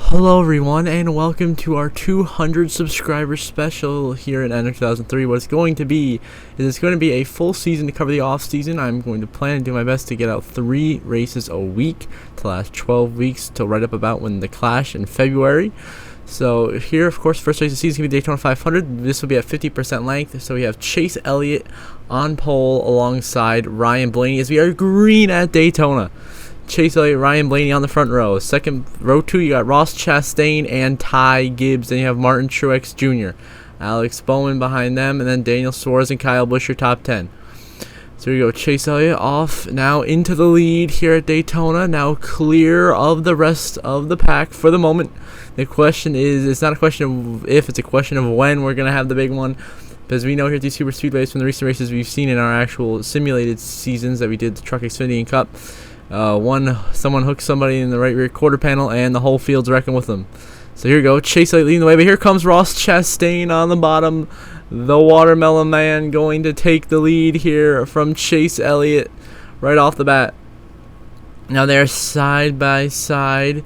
Hello everyone, and welcome to our 200 subscriber special here in NR2003. What it's going to be is it's going to be a full season to cover the off season. I'm going to plan and do my best to get out 3 races a week to last 12 weeks till right up about when the Clash in February. So here, of course, first race of the season is going to be Daytona 500. This will be at 50% length. So we have Chase Elliott on pole alongside Ryan Blaney as we are green at Daytona. Chase Elliott, Ryan Blaney on the front row. Second row 2, you got Ross Chastain and Ty Gibbs. Then you have Martin Truex Jr., Alex Bowman behind them, and then Daniel Suarez and Kyle Busch, your top 10. So here you go, Chase Elliott off now into the lead here at Daytona. Now clear of the rest of the pack for the moment. The question is, it's not a question of if, it's a question of when we're going to have the big one. Because we know here at these super speedways from the recent races we've seen in our actual simulated seasons that we did the Truck Xfinity and Cup. Someone hooks somebody in the right rear quarter panel and the whole field's wrecking with them. So here we go, Chase Elliott leading the way, but here comes Ross Chastain on the bottom. The Watermelon Man going to take the lead here from Chase Elliott right off the bat. Now they're side by side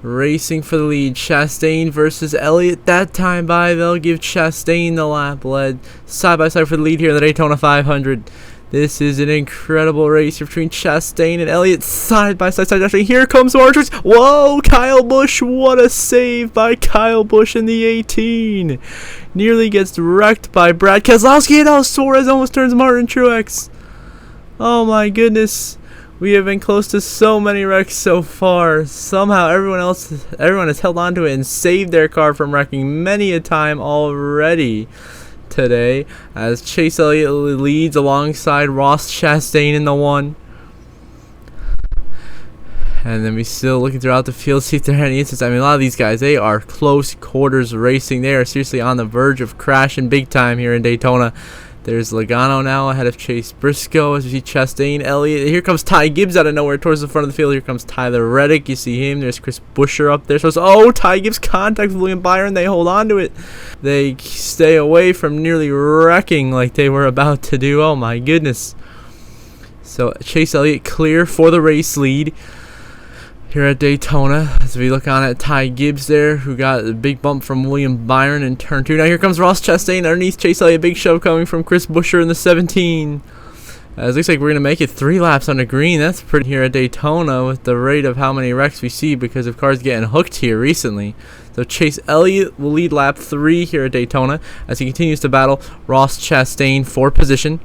racing for the lead. Chastain versus Elliott. That time by, they'll give Chastain the lap lead. Side by side for the lead here in the Daytona 500. This is an incredible race between Chastain and Elliott, side by side. Here comes Martin Truex. Whoa, Kyle Busch. What a save by Kyle Busch in the 18. Nearly gets wrecked by Brad Keselowski. And Suarez almost turns Martin Truex. Oh my goodness. We have been close to so many wrecks so far. Somehow everyone has held on to it and saved their car from wrecking many a time already today, as Chase Elliott leads alongside Ross Chastain in the 1. And then we still looking throughout the field, see if there are any instances. I mean, a lot of these guys, they are close quarters racing. They are seriously on the verge of crashing big time here in Daytona. There's Logano now ahead of Chase Briscoe as we see Chastain, Elliott. Here comes Ty Gibbs out of nowhere towards the front of the field. Here comes Tyler Reddick. You see him. There's Chris Buescher up there. So, Ty Gibbs contact with William Byron. They hold on to it. They stay away from nearly wrecking like they were about to do. Oh my goodness. So Chase Elliott clear for the race lead here at Daytona, as we look on at Ty Gibbs there, who got a big bump from William Byron in turn 2. Now here comes Ross Chastain underneath Chase Elliott. Big shove coming from Chris Buescher in the 17. It looks like we're going to make it 3 laps on the green. That's pretty here at Daytona with the rate of how many wrecks we see because of cars getting hooked here recently. So Chase Elliott will lead lap 3 here at Daytona as he continues to battle Ross Chastain for position.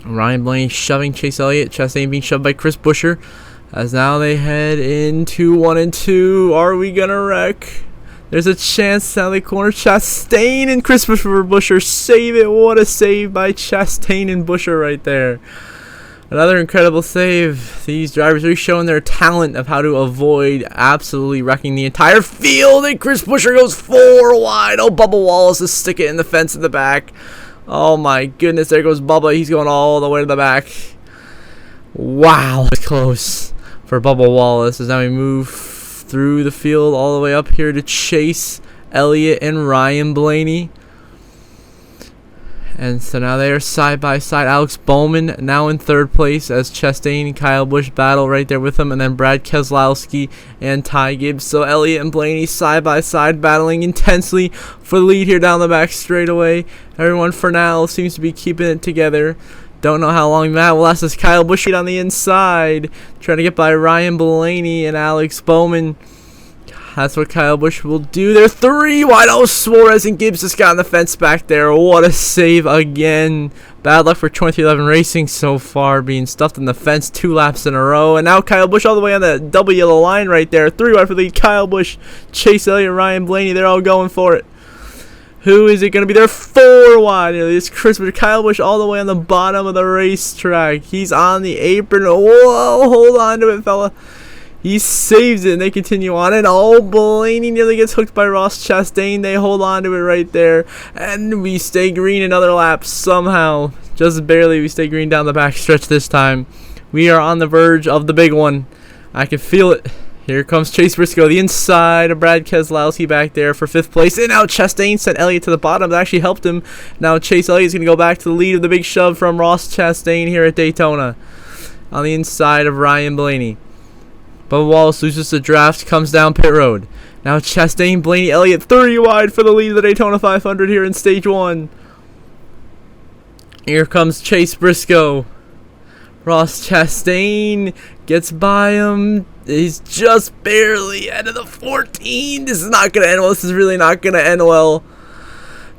Ryan Blaney shoving Chase Elliott. Chastain being shoved by Chris Buescher. As now they head into 1 and 2. Are we gonna wreck? There's a chance. Now they corner Chastain and Christopher Buescher save it. What a save by Chastain and Buescher right there. Another incredible save. These drivers are showing their talent of how to avoid absolutely wrecking the entire field. And Chris Buescher goes 4 wide. Oh, Bubba Wallace is sticking it in the fence in the back. Oh my goodness, there goes Bubba. He's going all the way to the back. Wow, that's close for Bubba Wallace as now we move through the field all the way up here to Chase Elliott and Ryan Blaney. And so now they are side by side. Alex Bowman now in 3rd place as Chastain and Kyle Busch battle right there with him. And then Brad Keselowski and Ty Gibbs. So Elliott and Blaney side by side battling intensely for the lead here down the back straightaway. Everyone for now seems to be keeping it together. Don't know how long that will last as Kyle Busch on the inside, trying to get by Ryan Blaney and Alex Bowman. That's what Kyle Busch will do. They're 3 wide. Oh, Suarez and Gibbs just got on the fence back there. What a save again. Bad luck for 2011 Racing so far, being stuffed in the fence 2 laps in a row. And now Kyle Busch all the way on the double yellow line right there. 3 wide for the lead. Kyle Busch, Chase Elliott, Ryan Blaney. They're all going for it. Who is it going to be? They're 4 wide. It's Kyle Busch all the way on the bottom of the racetrack. He's on the apron. Whoa, hold on to it, fella. He saves it, and they continue on. And Blaney nearly gets hooked by Ross Chastain. They hold on to it right there. And we stay green another lap somehow. Just barely we stay green down the back stretch this time. We are on the verge of the big one. I can feel it. Here comes Chase Briscoe, the inside of Brad Keselowski back there for 5th place. And now Chastain sent Elliott to the bottom. That actually helped him. Now Chase Elliott's going to go back to the lead of the big shove from Ross Chastain here at Daytona on the inside of Ryan Blaney. Bubba Wallace loses the draft, comes down pit road. Now Chastain, Blaney, Elliott 30 wide for the lead of the Daytona 500 here in stage 1. Here comes Chase Briscoe. Ross Chastain gets by him. He's just barely out of the 14. This is not going to end well. This is really not going to end well.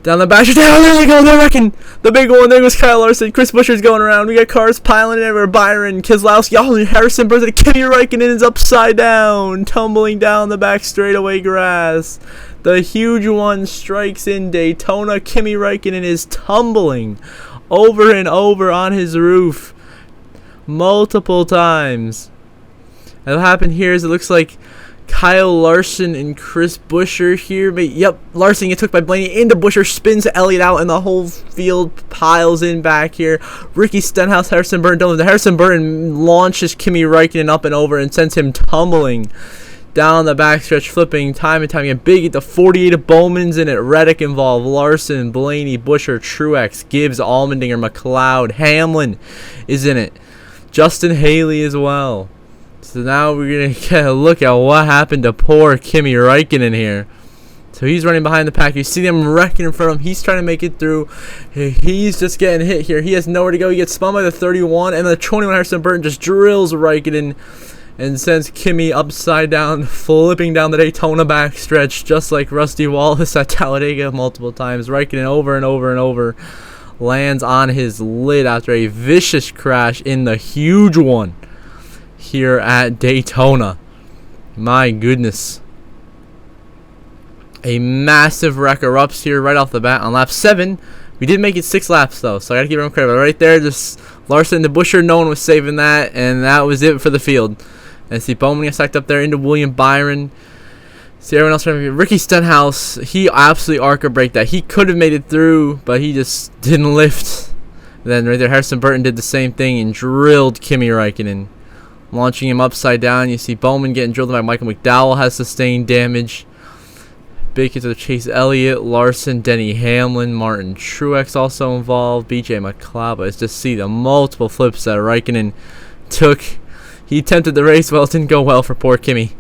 Down the back. Down, there they go. They're wrecking. The big one. There goes Kyle Larson. Chris Buescher's going around. We got cars piling in everywhere. Byron, Keselowski, Harrison Burton. Kimi Räikkönen is upside down. Tumbling down the back straightaway grass. The huge one strikes in Daytona. Kimi Räikkönen is tumbling over and over on his roof multiple times. And what happened here is it looks like Kyle Larson and Chris Buescher here. Yep, Larson gets took by Blaney into Buescher, spins Elliott out, and the whole field piles in back here. Ricky Stenhouse, Harrison Burton. Harrison Burton launches Kimi Räikkönen up and over and sends him tumbling down the backstretch, flipping time and time again. Big at the 48 of Bowman's in it. Reddick involved. Larson, Blaney, Buescher, Truex, Gibbs, Allmendinger, McLeod, Hamlin is in it. Justin Haley as well. So now we're going to get a look at what happened to poor Kimi Räikkönen here. So he's running behind the pack. You see them wrecking in front of him. He's trying to make it through. He's just getting hit here. He has nowhere to go. He gets spun by the 31. And the 21 Harrison Burton just drills Räikkönen and sends Kimi upside down, flipping down the Daytona backstretch just like Rusty Wallace at Talladega multiple times. Räikkönen over and over and over lands on his lid after a vicious crash in the huge one here at Daytona. My goodness. A massive wreck erupts here right off the bat on lap 7. We did make it 6 laps though, so I gotta give him credit. But right there, just Larson to Buescher, no one was saving that, and that was it for the field. And see Bowman gets stacked up there into William Byron. See everyone else trying to Ricky Stenhouse. He absolutely arc braked that. He could have made it through, but he just didn't lift. And then right there, Harrison Burton did the same thing and drilled Kimi Räikkönen, launching him upside down. You see Bowman getting drilled by Michael McDowell, has sustained damage. Big hits of Chase Elliott, Larson, Denny Hamlin, Martin Truex also involved, BJ McLeod. But it's just see the multiple flips that Räikkönen took. He attempted the race, well, it didn't go well for poor Kimi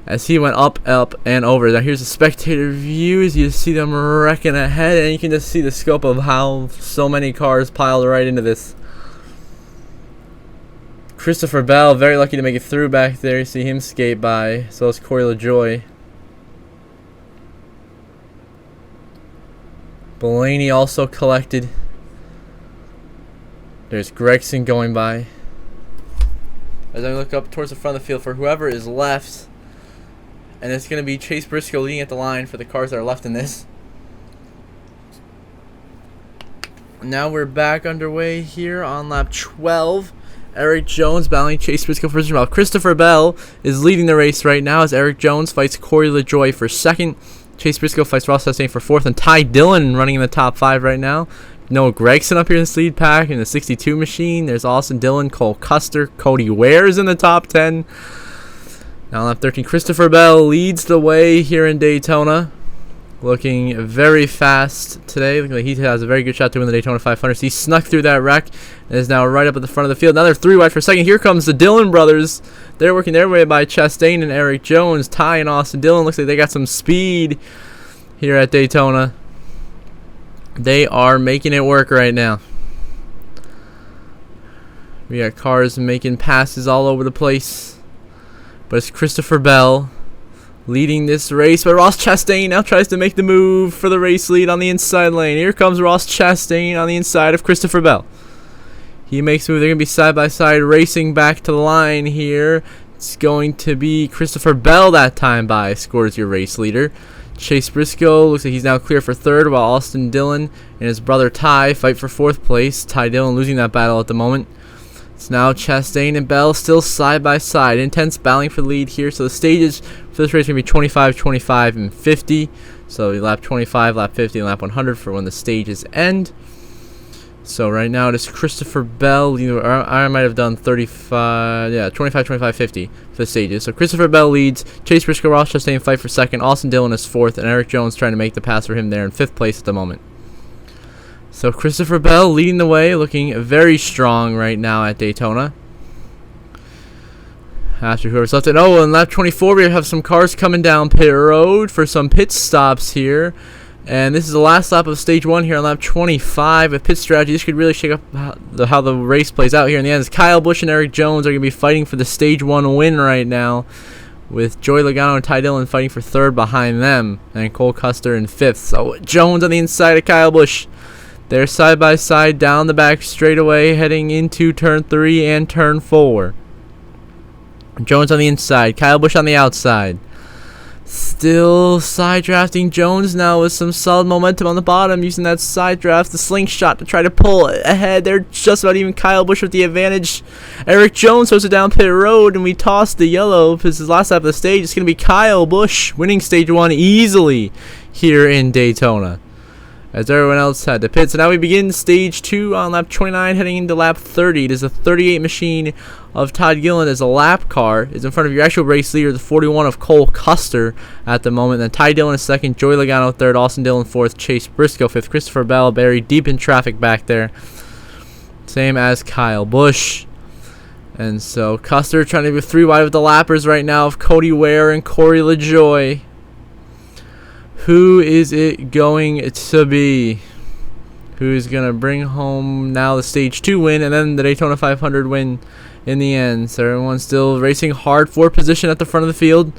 as he went up, and over. Now here's the spectator views. You see them wrecking ahead, and you can just see the scope of how so many cars piled right into this. Christopher Bell, very lucky to make it through back there. You see him skate by. So is Corey LaJoie. Blaney also collected. There's Gregson going by. As I look up towards the front of the field for whoever is left, and it's going to be Chase Briscoe leading at the line for the cars that are left in this. Now we're back underway here on lap 12. Eric Jones battling Chase Briscoe for position. Christopher Bell is leading the race right now as Eric Jones fights Corey LaJoie for second. Chase Briscoe fights Ross Chastain for fourth, and Ty Dillon running in the top 5 right now. Noah Gragson up here in this lead pack in the 62 machine. There's Austin Dillon, Cole Custer, Cody Ware's in the top 10. Now lap 13, Christopher Bell leads the way here in Daytona. Looking very fast today. Looking like he has a very good shot to win the Daytona 500. So he snuck through that wreck and is now right up at the front of the field. Now they're 3 wide for second. Here comes the Dillon brothers. They're working their way by Chastain and Eric Jones. Ty and Austin Dillon. Looks like they got some speed here at Daytona. They are making it work right now. We got cars making passes all over the place. But it's Christopher Bell leading this race, but Ross Chastain now tries to make the move for the race lead on the inside lane. Here comes Ross Chastain on the inside of Christopher Bell. He makes a move. They're going to be side by side racing back to the line here. It's going to be Christopher Bell that time by scores your race leader. Chase Briscoe looks like he's now clear for third, while Austin Dillon and his brother Ty fight for fourth place. Ty Dillon losing that battle at the moment. It's now Chastain and Bell still side by side. Intense battling for the lead here. So the stages for this race are going to be 25, 25, and 50. So lap 25, lap 50, and lap 100 for when the stages end. So right now it is Christopher Bell. I might have done 35, yeah, 25, 25, 50 for the stages. So Christopher Bell leads. Chase Briscoe, Ross Chastain fight for second. Austin Dillon is fourth, and Eric Jones trying to make the pass for him there in fifth place at the moment. So Christopher Bell leading the way, looking very strong right now at Daytona. after whoever's left. And in lap 24 we have some cars coming down pit road for some pit stops here. And this is the last lap of stage 1 here on lap 25. With pit strategy, this could really shake up how the race plays out here in the end. As Kyle Busch and Eric Jones are going to be fighting for the stage 1 win right now, with Joey Logano and Ty Dillon fighting for 3rd behind them, and Cole Custer in 5th. So Jones on the inside of Kyle Busch. They're side by side down the back straightaway, heading into turn 3 and turn 4. Jones on the inside, Kyle Busch on the outside. Still side drafting Jones now with some solid momentum on the bottom, using that side draft, the slingshot, to try to pull ahead. They're just about even. Kyle Busch with the advantage. Eric Jones throws it down pit road, and we toss the yellow. This is the last lap of the stage. It's going to be Kyle Busch winning stage 1 easily here in Daytona, as everyone else had to pit. So now we begin stage 2 on lap 29, heading into lap 30. It is a 38 machine of Todd Gilliland as a lap car. Is in front of your actual race leader, the 41 of Cole Custer at the moment. Then Ty Dillon is 2nd, Joey Logano 3rd, Austin Dillon 4th, Chase Briscoe 5th, Christopher Bell buried deep in traffic back there. Same as Kyle Busch. And so Custer trying to be 3 wide with the lappers right now of Cody Ware and Corey LaJoie. Who is it going to be? Who is going to bring home now the stage 2 win and then the Daytona 500 win in the end? So everyone's still racing hard for position at the front of the field.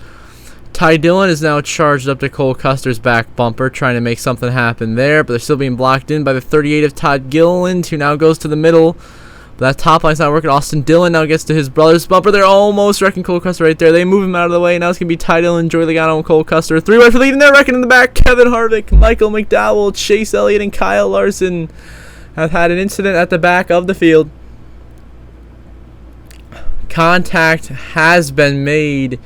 Ty Dillon is now charged up to Cole Custer's back bumper, trying to make something happen there, but they're still being blocked in by the 38 of Todd Gilliland, who now goes to the middle. But that top line's not working. Austin Dillon now gets to his brother's bumper. They're almost wrecking Cole Custer right there. They move him out of the way. Now it's going to be Ty Dillon, Joey Logano, and Cole Custer. 3 wide for the lead, and they're wrecking in the back. Kevin Harvick, Michael McDowell, Chase Elliott, and Kyle Larson have had an incident at the back of the field. Contact has been made.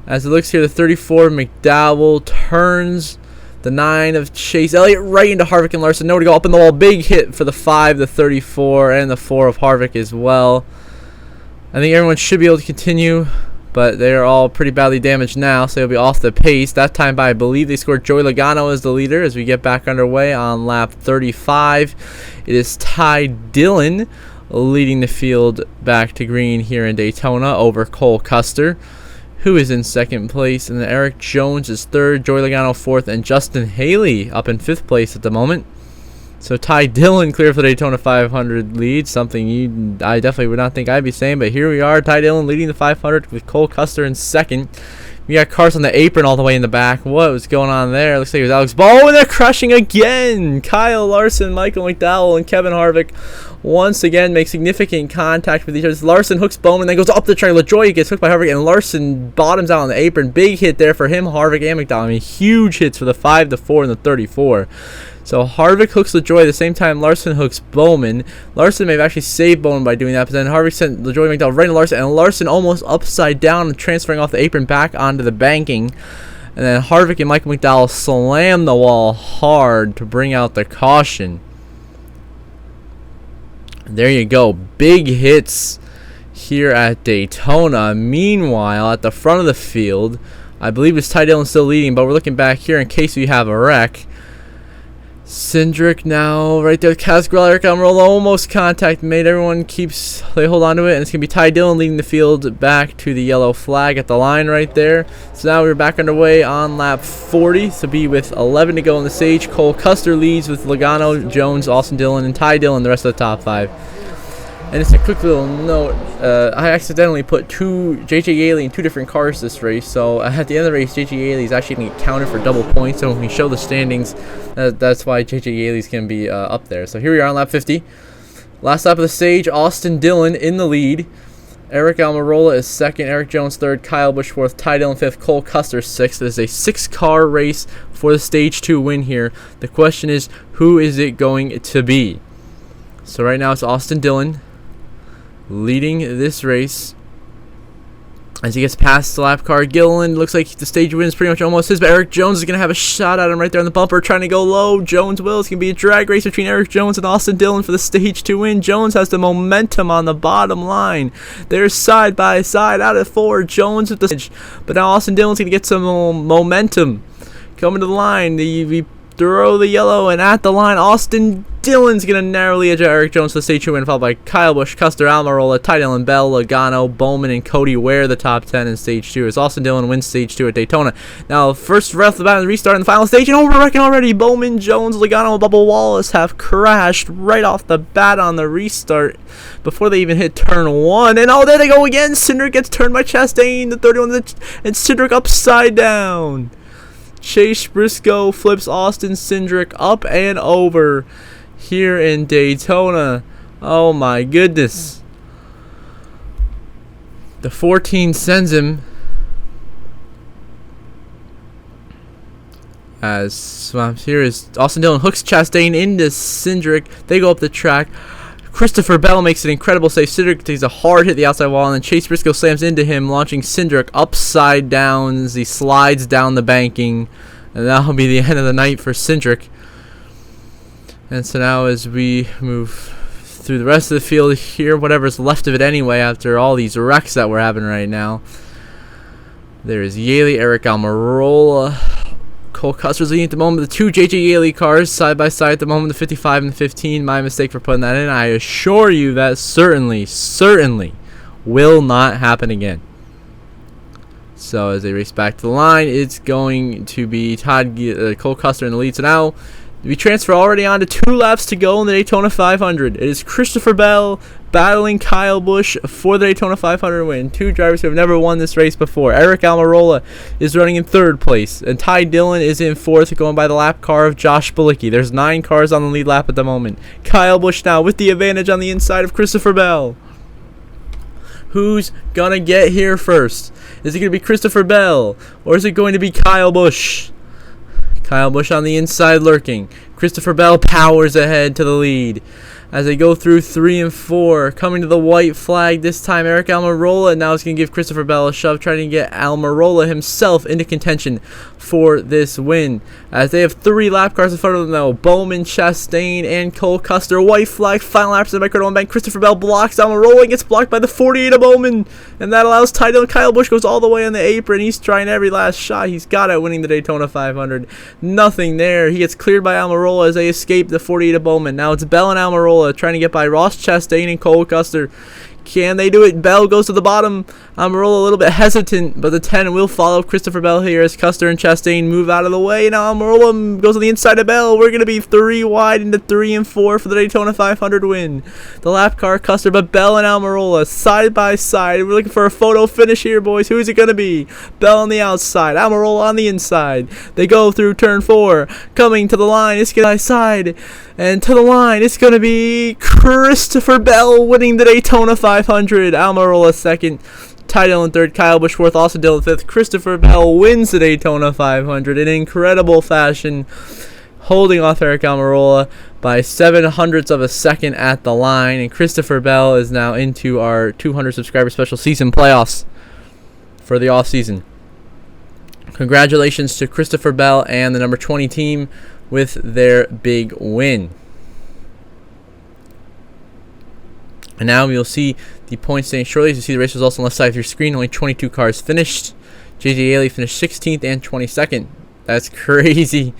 As it looks here, the 34 McDowell turns the 9 of Chase Elliott right into Harvick and Larson. Nowhere to go, up in the wall. Big hit for the 5, the 34, and the 4 of Harvick as well. I think everyone should be able to continue, but they are all pretty badly damaged now, so they'll be off the pace. That time by, I believe, they scored Joey Logano as the leader as we get back underway on lap 35. It is Ty Dillon leading the field back to green here in Daytona over Cole Custer, who is in 2nd place, and then Eric Jones is 3rd, Joey Logano 4th, and Justin Haley up in 5th place at the moment. So Ty Dillon clear for the Daytona 500 lead, something I definitely would not think I'd be saying, but here we are, Ty Dillon leading the 500 with Cole Custer in 2nd. We got cars on the apron all the way in the back. What was going on there? Looks like it was Alex Ball, and they're crushing again. Kyle Larson, Michael McDowell, and Kevin Harvick once again make significant contact with each other. Larson hooks Bowman, then goes up the track. LaJoie gets hooked by Harvick, and Larson bottoms out on the apron. Big hit there for him, Harvick, and McDowell. I mean, huge hits for the 5, the 4, and the 34. So Harvick hooks LaJoie at the same time Larson hooks Bowman. Larson may have actually saved Bowman by doing that, but then Harvick sent LaJoie and McDowell right into Larson, and Larson almost upside down and transferring off the apron back onto the banking. And then Harvick and Michael McDowell slam the wall hard to bring out the caution. There you go. Big hits here at Daytona. Meanwhile, at the front of the field, I believe it's Ty Dillon still leading, but we're looking back here in case we have a wreck. Cindric now right there. Casgrel, Eric Almirola, almost contact made. Everyone they hold on to it, and it's going to be Ty Dillon leading the field back to the yellow flag at the line right there. So now we're back underway on lap 40. So be with 11 to go on the stage. Cole Custer leads with Logano, Jones, Austin Dillon, and Ty Dillon, the rest of the top 5. And just a quick little note, I accidentally put J.J. Yaley in 2 different cars this race, so at the end of the race, J.J. Yaley is actually going to get counted for double points, so when we show the standings, that's why J.J. Yaley is going to be up there. So here we are on lap 50. Last lap of the stage, Austin Dillon in the lead. Eric Almirola is 2nd, Eric Jones 3rd, Kyle Busch 4th, Ty Dillon 5th, Cole Custer 6th. It is a 6-car race for the stage 2 win here. The question is, who is it going to be? So right now it's Austin Dillon leading this race as he gets past the lap car. Gilliland looks like the stage win is pretty much almost his, but Eric Jones is going to have a shot at him right there on the bumper, trying to go low. Jones will. It's going to be a drag race between Eric Jones and Austin Dillon for the stage 2 win. Jones has the momentum on the bottom line. They're side by side out of 4. Jones with the stage, but now Austin Dillon's going to get some momentum coming to the line. throw the yellow, and at the line, Austin Dillon's going to narrowly edge out Eric Jones to the stage 2 win, followed by Kyle Busch, Custer, Almirola, Ty Dillon, Bell, Logano, Bowman, and Cody Ware the top 10 in stage 2 as Austin Dillon wins stage 2 at Daytona. Now, first right off the bat in the restart in the final stage, and overwrecking already. Bowman, Jones, Logano, and Bubba Wallace have crashed right off the bat on the restart before they even hit turn 1. And oh, there they go again. Cindric gets turned by Chastain, the 31, and Cindric upside down. Chase Briscoe flips Austin Cindric up and over here in Daytona. Oh my goodness. The 14 sends him as here is Austin Dillon hooks Chastain into Cindric. They go up the track. Christopher Bell makes an incredible save. Cindric takes a hard hit the outside wall, and then Chase Briscoe slams into him, launching Cindric upside down as he slides down the banking. And that'll be the end of the night for Cindric. And so now as we move through the rest of the field here, whatever's left of it anyway after all these wrecks that we're having right now, there is Yaley, Eric Almirola, Cole Custer's leading at the moment. The two JJ Yaley cars side by side at the moment, the 55 and the 15. My mistake for putting that in. I assure you that certainly will not happen again. So as they race back to the line, it's going to be Cole Custer in the lead. So now we transfer already on to 2 laps to go in the Daytona 500. It is Christopher Bell battling Kyle Busch for the Daytona 500 win. 2 drivers who have never won this race before. Eric Almirola is running in 3rd place, and Ty Dillon is in 4th, going by the lap car of Josh Bilicki. There's 9 cars on the lead lap at the moment. Kyle Busch now with the advantage on the inside of Christopher Bell. Who's gonna get here first? Is it gonna be Christopher Bell, or is it going to be Kyle Busch? Kyle Busch on the inside lurking. Christopher Bell powers ahead to the lead as they go through 3 and 4. Coming to the white flag this time, Eric Almirola. Now it's going to give Christopher Bell a shove, trying to get Almirola himself into contention for this win. As they have 3 lap cars in front of them, though. Bowman, Chastain, and Cole Custer. White flag, final laps of the micro bank. Christopher Bell blocks Almirola and gets blocked by the 48 of Bowman. And that allows Ty Dillon. Kyle Busch goes all the way on the apron. He's trying every last shot he's got at winning the Daytona 500. Nothing there. He gets cleared by Almirola as they escape the 48 of Bowman. Now it's Bell and Almirola trying to get by Ross Chastain and Cole Custer. Can they do it? Bell goes to the bottom. Almirola a little bit hesitant, but the 10 will follow Christopher Bell here as Custer and Chastain move out of the way. Now Almirola goes on the inside of Bell. We're going to be 3 wide into 3 and 4 for the Daytona 500 win. The lap car, Custer, but Bell and Almirola side by side. We're looking for a photo finish here, boys. Who is it going to be? Bell on the outside, Almirola on the inside. They go through turn 4. Coming to the line, it's going to be side. And to the line, it's going to be Christopher Bell winning the Daytona 500. Almirola 2nd. Ty Dillon 3rd. Kyle Busch 4th. Austin Dillon 5th. Christopher Bell wins the Daytona 500 in incredible fashion, holding off Eric Almirola by 0.07 of a second at the line. And Christopher Bell is now into our 200 subscriber special season playoffs for the offseason. Congratulations to Christopher Bell and the number 20 team with their big win. And now we'll see the points standing shortly. As you see the race results on the left side of your screen, only 22 cars finished. JJ Yaley finished 16th and 22nd. That's crazy.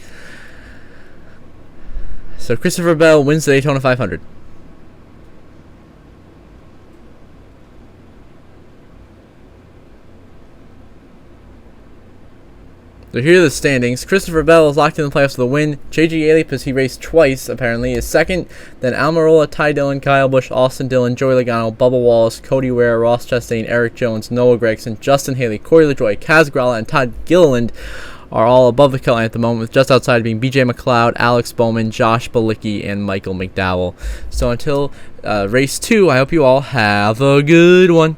So Christopher Bell wins the Daytona 500. So here are the standings. Christopher Bell is locked in the playoffs for the win. JJ Yaley, because he raced twice, apparently, is 2nd. Then Almirola, Ty Dillon, Kyle Busch, Austin Dillon, Joey Logano, Bubba Wallace, Cody Ware, Ross Chastain, Eric Jones, Noah Gragson, Justin Haley, Corey LaJoie, Kaz Gralla, and Todd Gilliland are all above the cut line at the moment, with just outside being BJ McLeod, Alex Bowman, Josh Bilicki, and Michael McDowell. So until race 2, I hope you all have a good one.